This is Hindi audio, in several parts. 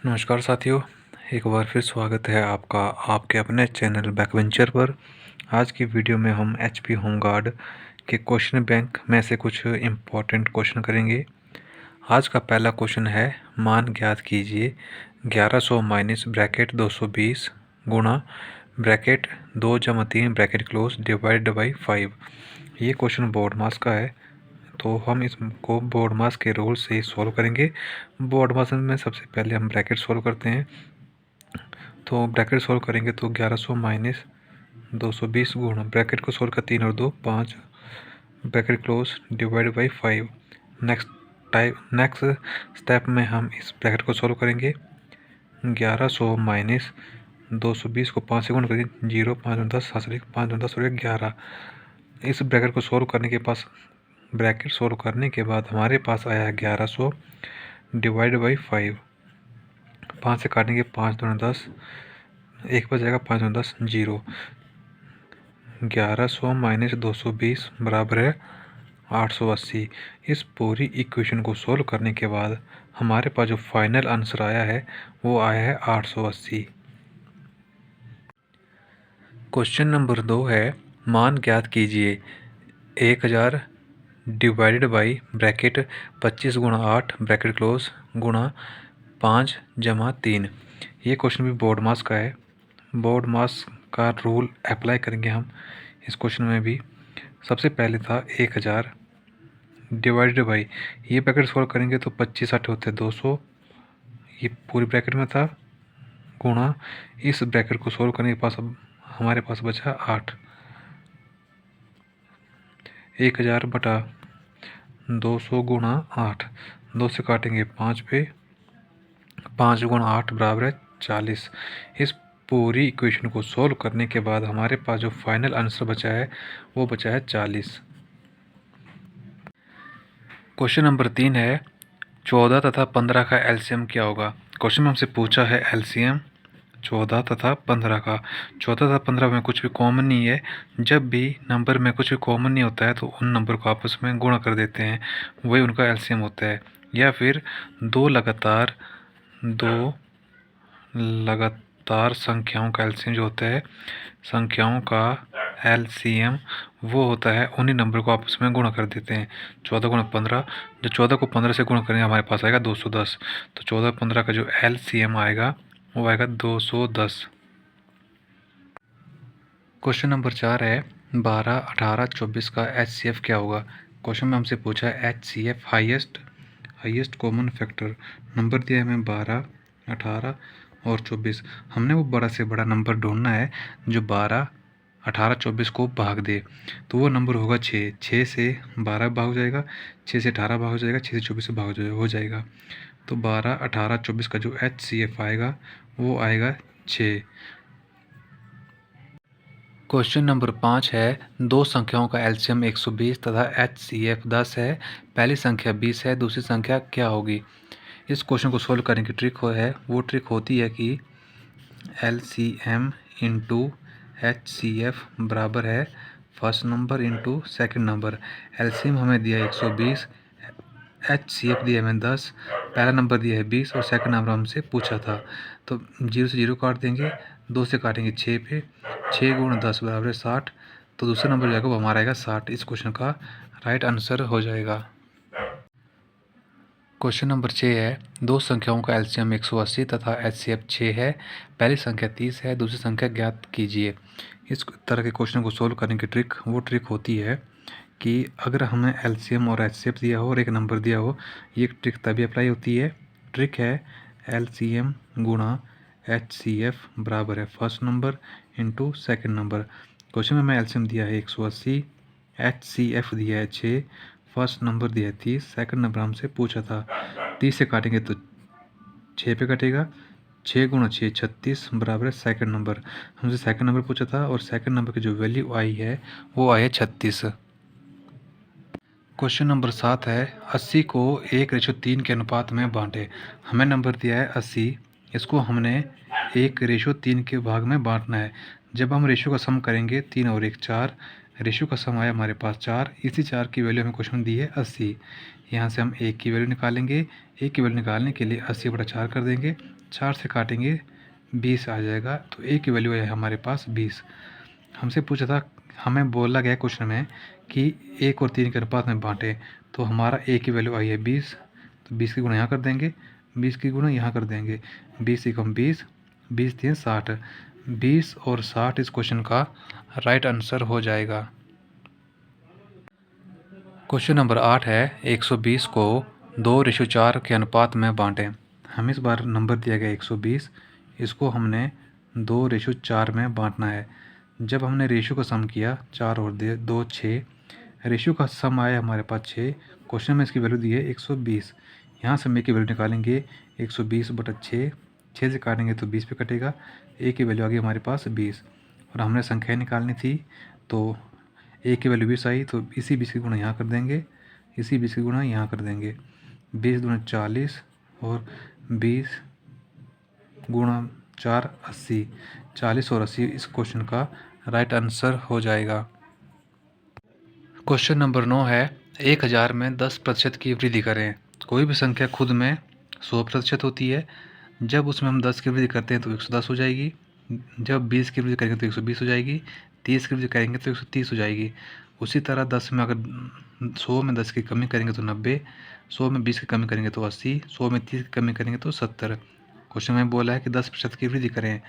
नमस्कार साथियों, एक बार फिर स्वागत है आपका आपके अपने चैनल बैकवेंचर पर। आज की वीडियो में हम एचपी होमगार्ड के क्वेश्चन बैंक में से कुछ इम्पोर्टेंट क्वेश्चन करेंगे। आज का पहला क्वेश्चन है, मान ज्ञात कीजिए 1100 माइनस ब्रैकेट 220 गुणा bracket 2 - 3 bracket close divide by 5। ये क्वेश्चन बोर्ड मास का है, तो हम इसको बोर्ड मास के रूल से ही सॉल्व करेंगे। बोर्ड मास में सबसे पहले हम ब्रैकेट सॉल्व करते हैं। तो ब्रैकेट सॉल्व करेंगे तो 1100 माइनस 220 गुणा ब्रैकेट को सॉल्व कर 3 और 2 5 bracket close divide by 5। Next step में हम इस ब्रैकेट को सॉल्व करेंगे। 1100 माइनस 220 को 5 से गुणा करेंगे, 0 5 10 5 10 और 11। इस ब्रैकेट को सॉल्व करने के पास ब्रैकेट सॉल्व करने के बाद हमारे पास आया है 1100 डिवाइड बाई 5। 5 से काटेंगे, 5 दूनी 10, 1 बच जाएगा, 5 दूनी 10 0। 1100 माइनस 220 बराबर है 880। इस पूरी इक्वेशन को सॉल्व करने के बाद हमारे पास जो फाइनल आंसर आया है वो आया है 880। क्वेश्चन नंबर 2 है, मान ज्ञात कीजिए 1000 डिवाइडेड बाई ब्रैकेट 25 गुणा 8 ब्रैकेट क्लोज गुणा 5 - 3। ये क्वेश्चन भी बोर्ड मास का है। बोर्ड मास का रूल अप्लाई करेंगे हम इस क्वेश्चन में भी। सबसे पहले था 1000 डिवाइडेड बाई, ये ब्रैकेट सॉल्व करेंगे तो 25 8 होते 200, ये पूरी ब्रैकेट में था, गुणा इस ब्रैकेट को सॉल्व करने के पास अब हमारे पास बचा 8। 1000 बटा 200 गुणा 8, 2 से काटेंगे 5 पे, 5 गुणा 8 बराबर है 40। इस पूरी इक्वेशन को सॉल्व करने के बाद हमारे पास जो फाइनल आंसर बचा है वो बचा है 40। क्वेश्चन नंबर 3 है, 14 तथा 15 का एलसीएम क्या होगा। क्वेश्चन में हमसे पूछा है एलसीएम 14 तथा 15 का। 14 तथा 15 में कुछ भी कॉमन नहीं है। जब भी नंबर में कुछ भी कॉमन नहीं होता है तो उन नंबर को आपस में गुणा कर देते हैं, वही उनका एलसीएम होता है। या फिर दो लगातार संख्याओं का एलसीएम जो होता है, संख्याओं का एलसीएम वो होता है, उन्हीं नंबर को आपस में गुणा कर देते हैं। 14 गुणा 15, जो 14 को 15 से गुणा करेंगे हमारे पास आएगा 210। तो 14 15 का जो एलसीएम आएगा वो आएगा 210। क्वेश्चन नंबर 4 है, 12 18 24 का एचसीएफ क्या होगा। क्वेश्चन में हमसे पूछा है HCF highest common factor. Number दिया है हमें 12 18 और 24। हमने वो बड़ा से बड़ा नंबर ढूंढना है जो 12 18 24 को भाग दे। तो वो नंबर होगा 6। 6 से 12 भाग हो जाएगा, 6 से 18 भाग हो जाएगा, 6 से 24 से भाग हो जाएगा। तो 12 18 24 का जो एचसीएफ आएगा वो आएगा 6। क्वेश्चन नंबर 5 है, दो संख्याओं का एलसीएम 120 तथा एचसीएफ 10 है। पहली संख्या 20 है, दूसरी संख्या क्या होगी। इस क्वेश्चन को सोल्व करने की ट्रिक है, वो ट्रिक होती है कि एलसीएम इंटू एचसीएफ बराबर है first number into second number. LCM हमें दिया है 120, एचसीएफ दिया है हमें 10, पहला नंबर दिया है 20 और सेकंड नंबर हमसे पूछा था। तो 0 से 0 काट देंगे, 2 से काटेंगे 6 पे, 6 गुणा 10 बराबर है 60। तो दूसरा नंबर जो आएगा वो हमारा आएगा 60। इस क्वेश्चन का राइट आंसर हो जाएगा। क्वेश्चन नंबर 6 है, दो संख्याओं का एलसीएम 180 तथा एचसीएफ 6 है। पहली संख्या 30 है, दूसरी संख्या ज्ञात कीजिए। इस तरह के क्वेश्चन को सोल्व करने की ट्रिक वो ट्रिक होती है कि अगर हमें एलसीएम और एचसीएफ दिया हो और एक नंबर दिया हो, ये ट्रिक तभी अप्लाई होती है। ट्रिक है एलसीएम गुणा एचसीएफ बराबर है first number into second number. Question में हमें एलसीएम दिया है 180, एचसीएफ दिया है 6, फर्स्ट नंबर दिया है 30, सेकंड नंबर हमसे पूछा था। 30 से काटेंगे तो 6 पे कटेगा, 6 गुणा 6 36 बराबर है सेकंड नंबर। हमसे सेकंड नंबर पूछा था और सेकंड नंबर की जो वैल्यू आई है वो आई है 36। क्वेश्चन नंबर 7 है, 80 को 1:3 के अनुपात में बांटे। हमें नंबर दिया है 80, इसको हमने 1:3 के भाग में बांटना है। जब हम रेशियो का सम करेंगे 3 और 1 4, रेशियो का सम आया हमारे पास 4। इसी 4 की वैल्यू हमें क्वेश्चन दी है 80। यहाँ से हम 1 की वैल्यू निकालेंगे, 1 की वैल्यू निकालने के लिए 80 बटा 4 कर देंगे, 4 से काटेंगे 20 आ जाएगा। तो ए की वैल्यू है हमारे पास 20। हमसे पूछा था, हमें बोला गया क्वेश्चन में कि 1 और 3 के अनुपात में बांटें। तो हमारा ए की वैल्यू आई है 20, तो 20 की गुणा यहाँ कर देंगे, 20 की गुणा यहाँ कर देंगे, 20 एकम 20, 20 3 60, 20 और 60 इस क्वेश्चन का राइट आंसर हो जाएगा। क्वेश्चन नंबर 8 है, 120 को 2:4 के अनुपात में बांटें। हमें इस बार नंबर दिया गया 120, इसको हमने 2:4 में बांटना है। जब हमने रेशियो का सम किया 4 और 2 6, रेशियो का सम आया हमारे पास 6। क्वेश्चन में इसकी वैल्यू दी है 120। यहाँ से हम ए की वैल्यू निकालेंगे, 120/6, 6 से काटेंगे तो 20 पे कटेगा। ए की वैल्यू आ गई हमारे पास 20 और हमने संख्या निकालनी थी, तो ए की वैल्यू 20 आई, तो इसी 20 की गुणा यहाँ कर देंगे, इसी 20 की गुणा यहाँ कर देंगे। 20 दूनी 40 और 20 गुणा 4 80, 40 और 80 इस क्वेश्चन का राइट आंसर हो जाएगा। क्वेश्चन नंबर 9 है, 1000 में 10% की वृद्धि करें। कोई भी संख्या खुद में 100% होती है। जब उसमें हम 10 की वृद्धि करते हैं तो 110 हो जाएगी, जब 20 की वृद्धि करेंगे तो 120 हो जाएगी, 30 की वृद्धि करेंगे तो 130 हो जाएगी। उसी तरह 10 में अगर 100 में 10 की कमी करेंगे तो 90, 100 में 20 की कमी करेंगे तो 80, 100 में 30 की कमी करेंगे तो 70। क्वेश्चन में बोला है कि 10% की वृद्धि करें।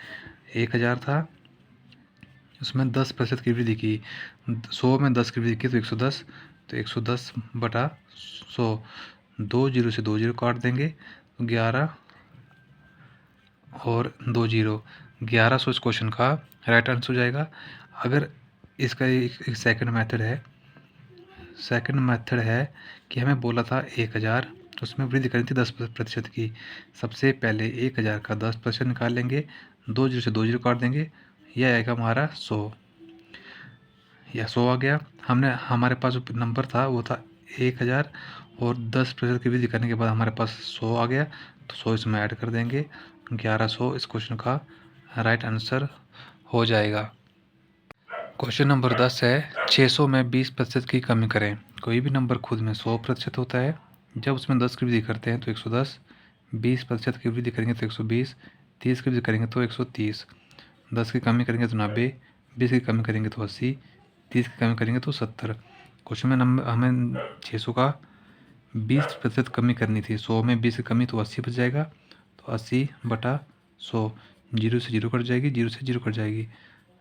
1000 था, उसमें 10% की वृद्धि की, 100 में 10 की वृद्धि की तो 110, तो 110/100, 2 जीरो से 2 जीरो काट देंगे, 11 और 2 जीरो, 1100 इस क्वेश्चन का राइट आंसर हो जाएगा। अगर इसका एक सेकंड मेथड है कि हमें बोला था 1000, तो उसमें वृद्धि करनी थी 10% की। सबसे पहले 1000 का 10% निकाल लेंगे, 2 जीरो से 2 जीरो काट देंगे, यह आएगा हमारा 100, या 100 आ गया। हमारे पास जो नंबर था वो था 1000 और 10% की वृद्धि करने के बाद हमारे पास 100 आ गया, तो 100 इसमें ऐड कर देंगे, 1100 इस क्वेश्चन का राइट आंसर हो जाएगा। क्वेश्चन नंबर 10 है, 600 में 20% की कमी करें। कोई भी नंबर खुद में 100% होता है। जब उसमें 10 की वृद्धि करते हैं तो 110, 20% की वृद्धि करेंगे तो 120, 30 की वृद्धि करेंगे तो 130, 10 की कमी करेंगे तो 90, 20 की कमी करेंगे तो 80, 30 की कमी करेंगे तो 70। क्वेश्चन में नंबर हमें 600 का 20% कमी करनी थी। 100 में 20 की कमी तो 80 बच जाएगा, तो 80/100, जीरो से जीरो कट जाएगी, जीरो से जीरो कट जाएगी,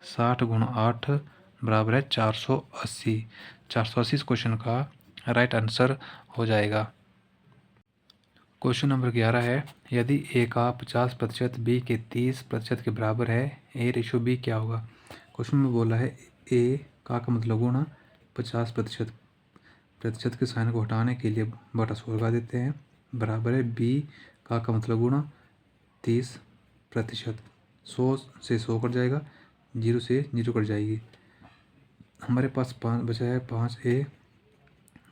60 गुणा 8 बराबर है 480। 480 इस क्वेश्चन का राइट आंसर हो जाएगा। क्वेश्चन नंबर 11 है, यदि ए का 50% बी के 30% के बराबर है, A/B क्या होगा। क्वेश्चन में बोला है ए का मतलब गुणा 50%, प्रतिशत के साइन को हटाने के लिए बटा 100 लगा देते हैं, बराबर है बी का मतलब गुणा 30%। 100 से 100 कट जाएगा, जीरो से जीरो कट जाएगी। हमारे पास 5 बचा है, 5A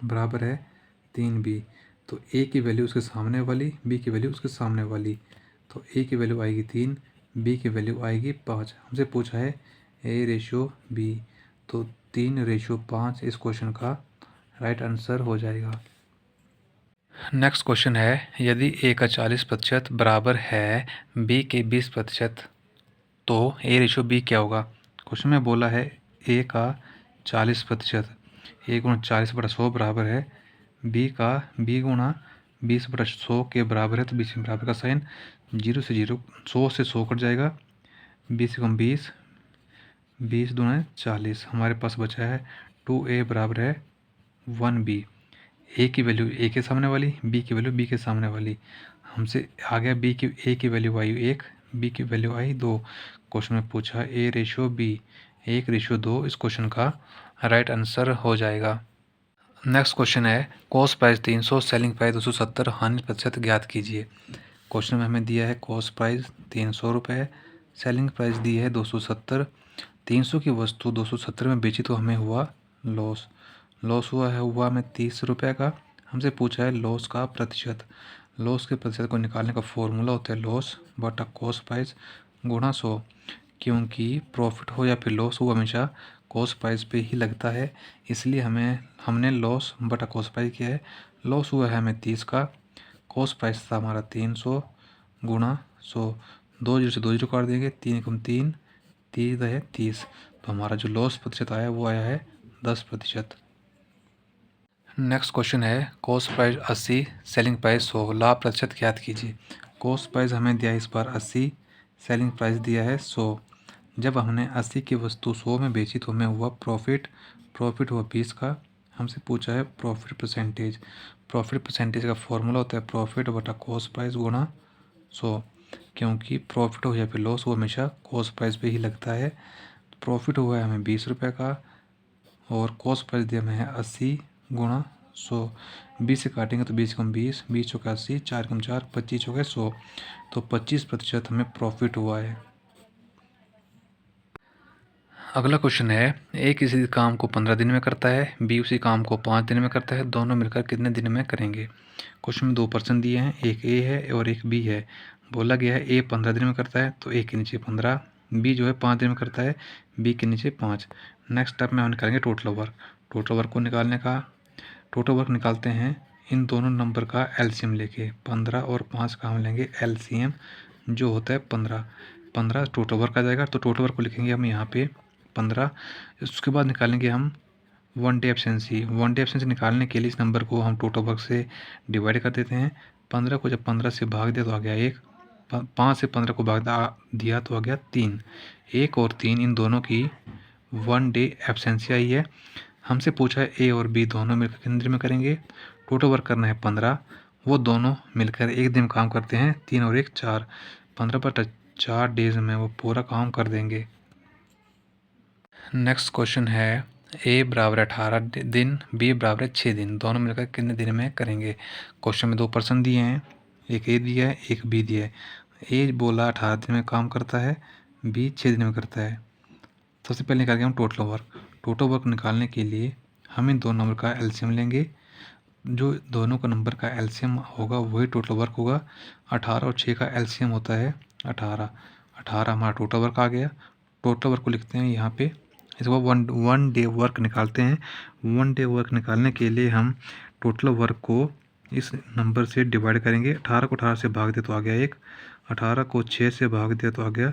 बराबर है 3B। तो ए की वैल्यू उसके सामने वाली, बी की वैल्यू उसके सामने वाली, तो ए की वैल्यू आएगी 3, बी की वैल्यू आएगी 5। हमसे पूछा है A/B, तो 3/5 इस क्वेश्चन का राइट आंसर हो जाएगा। नेक्स्ट क्वेश्चन है, यदि ए का 40% बराबर है बी के 20%, तो A/B क्या होगा। क्वेश्चन में बोला है ए का 40%, ए गुणा 40/100 बराबर है बी गुणा 20/100 के बराबर है, तो 20 के बराबर का साइन, जीरो से जीरो, 100 से 100 कट जाएगा, 20 गुणा 20, 20 दूना 40। हमारे पास बचा है 2A बराबर है 1B। ए की वैल्यू ए के सामने वाली, बी की वैल्यू बी के सामने वाली। हमसे आ गया ए की वैल्यू आई 1, बी की वैल्यू आई 2। क्वेश्चन में पूछा A/B, 1/2 इस क्वेश्चन का राइट आंसर हो जाएगा। नेक्स्ट क्वेश्चन है, कॉस्ट प्राइस 300, सेलिंग प्राइस 270, हानि प्रतिशत ज्ञात कीजिए। क्वेश्चन में हमें दिया है कॉस्ट प्राइस 300 रुपये, सेलिंग प्राइस दी है 270। 300 की वस्तु 270 में बेची तो हमें हुआ लॉस हुआ हमें 30 रुपये का। हमसे पूछा है लॉस का प्रतिशत। लॉस के प्रतिशत को निकालने का फॉर्मूला होता है लॉस बटा कॉस्ट प्राइस गुणा 100। क्योंकि प्रॉफिट हो या फिर लॉस हो हमेशा कॉस्ट प्राइस पे ही लगता है, इसलिए हमने लॉस बटा कॉस्ट प्राइस किया है। लॉस हुआ है हमें 30 का, कॉस्ट प्राइस था हमारा 300, गुणा 100। 2 जीरो से 2 जीरो काट देंगे, 3 एकम 3, 3 है 30। तो हमारा जो लॉस प्रतिशत आया वो आया है 10%। नेक्स्ट क्वेश्चन है कॉस्ट प्राइस 80, सेलिंग प्राइस 100, लाभ प्रतिशत ज्ञात कीजिए। कॉस्ट प्राइस हमें दिया है इस बार 80, सेलिंग प्राइस दिया है 100। जब हमने 80 की वस्तु 100 में बेची तो हमें हुआ प्रॉफिट हुआ 20 का। हमसे पूछा है प्रॉफिट परसेंटेज। प्रॉफिट परसेंटेज का फॉर्मूला होता है प्रॉफिट बटा कॉस्ट प्राइस गुणा 100। क्योंकि प्रॉफिट हो या फिर लॉस वो हमेशा कॉस्ट प्राइस पे ही लगता है। प्रॉफिट हुआ है हमें 20 रुपये का और कॉस्ट प्राइस दिया हमें है 80 गुणा 100। 20 से काटेंगे तो 20 कम 20, 20 चौका 80, 4 कम 4, 25 हो गए 100। तो 25% हमें प्रॉफिट हुआ है। अगला क्वेश्चन है ए किसी काम को 15 दिन में करता है, बी उसी काम को 5 दिन में करता है, दोनों मिलकर कितने दिन में करेंगे। क्वेश्चन में 2 पर्सन दिए हैं, एक ए है और एक बी है। बोला गया है ए 15 दिन में करता है तो ए के नीचे 15, बी जो है 5 दिन में करता है, बी के नीचे 5। नेक्स्ट स्टेप में हम निकालेंगे टोटल वर्क। टोटल वर्क को निकालने का टोटल वर्क निकालते हैं इन दोनों नंबर का एलसीएम लेके। 15 और 5 का हम लेंगे एलसीएम जो होता है 15। 15 टोटल वर्क आ जाएगा, तो टोटल वर्क को लिखेंगे हम यहाँ पे 15। उसके बाद निकालेंगे हम 1 डे एब्सेंसी। 1 डे एब्सेंसी निकालने के लिए इस नंबर को हम टोटल वर्क से डिवाइड कर देते हैं। 15 को जब 15 से भाग दिया तो आ गया 1, 5 से 15 को भाग दिया तो आ गया 3। 1 और 3 इन दोनों की 1 डे एब्सेंसी आई है। हमसे पूछा है ए और बी दोनों मिलकर कितने दिन में करेंगे। टोटल वर्क करना है 15, वो दोनों मिलकर एक दिन काम करते हैं, 3 और 1 4। 15 पर 4 डेज में वो पूरा काम कर देंगे। नेक्स्ट क्वेश्चन है ए बराबर 18 दिन, बी बराबर 6 दिन, दोनों मिलकर कितने दिन में करेंगे। क्वेश्चन में 2 पर्सन दिए हैं, एक ए दिया है एक बी दिया है। ए बोला 18 दिन में काम करता है, बी 6 दिन में करता है। सबसे पहले निकालेंगे हम टोटल वर्क। टोटल वर्क निकालने के लिए हम इन दो नंबर का एलसीएम लेंगे। जो दोनों का नंबर का एलसीएम होगा वही टोटल वर्क होगा। 18 और 6 का एलसीएम होता है 18। 18 हमारा टोटल वर्क आ गया। टोटल वर्क को लिखते हैं यहाँ पे, इसको वन डे वर्क निकालते हैं। 1 डे वर्क निकालने के लिए हम टोटल वर्क को इस नंबर से डिवाइड करेंगे। 18 को 18 से भाग दिया तो आ गया 1, 18 को 6 से भाग दिया तो आ गया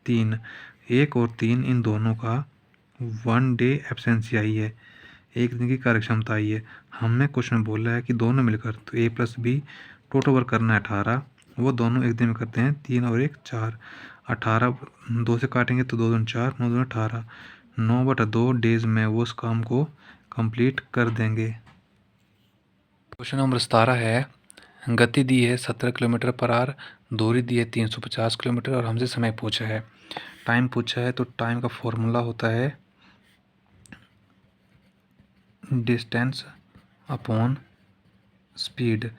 3। 1 और 3 इन दोनों का 1 डे एब्सेंसी आई है, एक दिन की कार्यक्षमता आई है। हमने क्वेश्चन बोला है कि दोनों मिलकर तो ए प्लस बी टोटल वर्क करना है 18, वो दोनों एक दिन में करते हैं, 3 और 1 4। 18 2 से काटेंगे तो 2 दूनी 4, 9 दूनी 18, 9/2 डेज में वो उस काम को कंप्लीट कर देंगे। क्वेश्चन नंबर 17 है गति दी है 17 किलोमीटर पर आवर, दूरी दी है 350 किलोमीटर और हमसे समय पूछा है। टाइम पूछा है तो टाइम का फॉर्मूला होता है डिस्टेंस अपॉन स्पीड।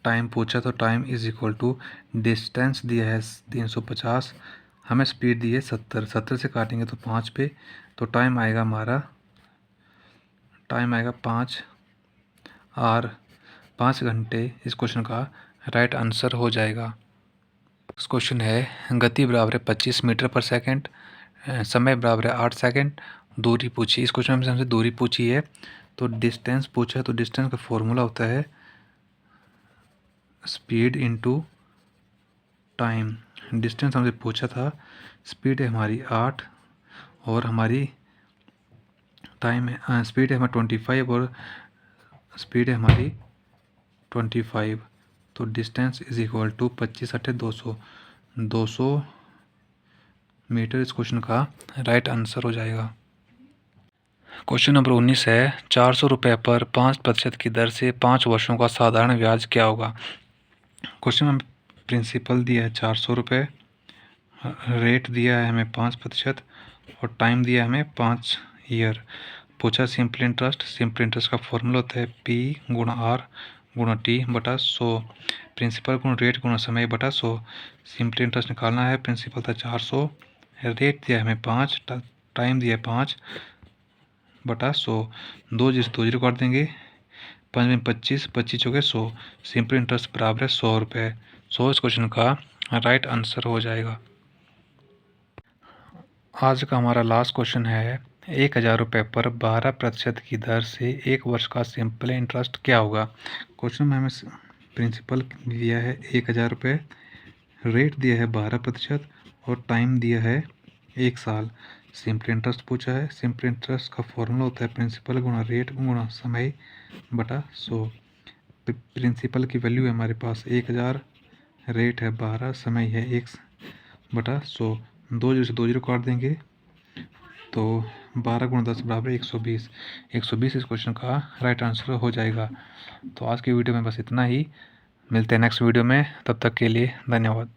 टाइम पूछा तो time is equal to distance दिया है 350, हमें स्पीड दी है 70। 70 से काटेंगे तो 5 पे, तो टाइम आएगा हमारा 5 घंटे। इस क्वेश्चन का राइट आंसर हो जाएगा। इस क्वेश्चन है गति बराबर है 25 मीटर पर सेकंड, समय बराबर है 8 सेकंड, दूरी पूछी। इस क्वेश्चन में हमसे दूरी पूछी है, तो डिस्टेंस पूछा है तो डिस्टेंस का फॉर्मूला होता है स्पीड इनटू टाइम। डिस्टेंस हमसे पूछा था, स्पीड है हमारी 8 और हमारी टाइम है स्पीड है हमारी 25 और स्पीड है हमारी 25। तो distance is equal to 25 8 200 metre. इस क्वेश्चन का राइट आंसर हो जाएगा। क्वेश्चन नंबर 19 है 400 रुपये पर 5% की दर से 5 वर्षों का साधारण ब्याज क्या होगा। क्वेश्चन में प्रिंसिपल दिया है 400 रुपये, रेट दिया है हमें 5% और टाइम दिया है हमें 5 ईयर। पूछा सिंपल इंटरेस्ट। सिंपल इंटरेस्ट का फॉर्मूला होता है P गुणा R गुणा T बटा 100। प्रिंसिपल गुणा रेट गुणा समय बटा 100। सिंपल इंटरेस्ट निकालना है, प्रिंसिपल था 400, रेट दिया है हमें 5, टाइम दिया है 5 बटा 100। 2 जीरो काट देंगे, 5 में 25, 25 चौके 100। सिंपल इंटरेस्ट बराबर है 100 रुपये। 100 इस क्वेश्चन का राइट आंसर हो जाएगा। आज का हमारा लास्ट क्वेश्चन है 1000 रुपये पर 12% की दर से 1 वर्ष का सिंपल इंटरेस्ट क्या होगा। क्वेश्चन में हमें प्रिंसिपल दिया है 1000 रुपये, रेट दिया है 12% और टाइम दिया है 1 साल। सिंपल इंटरेस्ट पूछा है। सिंपल इंटरेस्ट का फॉर्मूला होता है प्रिंसिपल गुणा रेट गुणा समय बटा 100। प्रिंसिपल की वैल्यू है हमारे पास 1000, रेट है 12, समय है 1 बटा 100। 2 जीरो से 2 जीरो काट देंगे तो 12 गुणा 10 बराबर 120। 120 इस क्वेश्चन का राइट आंसर हो जाएगा। तो आज की वीडियो में बस इतना ही। मिलते हैं नेक्स्ट वीडियो में, तब तक के लिए धन्यवाद।